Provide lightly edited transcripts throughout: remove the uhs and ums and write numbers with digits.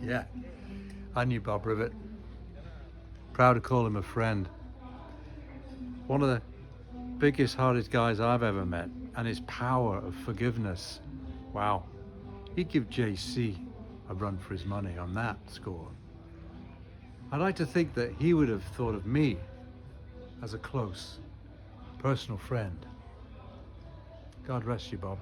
Yeah, I knew Bob Rivet. Proud to call him a friend. One of the biggest, hardest guys I've ever met, and his power of forgiveness. Wow. He'd give JC a run for his money on that score. I'd like to think that he would have thought of me as a close, personal friend. God rest you, Bob.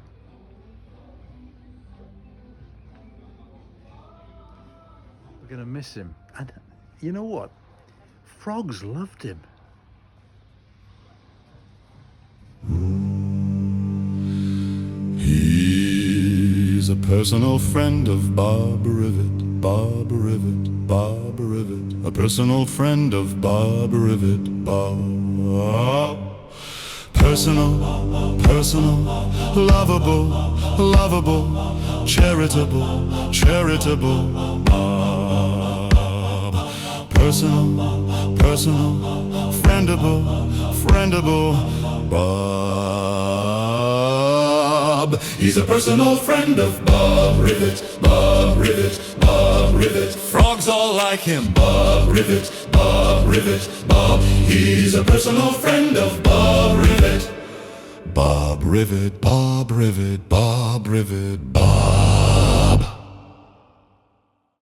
We're gonna miss him. And you know what? Frogs loved him. He's a personal friend of Bob Rivet, Bob Rivet, Bob Rivet. A personal friend of Bob Rivet, Bob. Personal, personal, lovable, lovable, charitable, charitable, Bob. Personal, personal, friendable, friendable, Bob. He's a personal friend of Bob Rivet, Bob Rivet, Bob Rivet. Frogs all like him, Bob Rivet, Bob Rivet, Bob. He's a personal friend of Bob Rivet. Bob Rivet, Bob Rivet, Bob Rivet, Bob.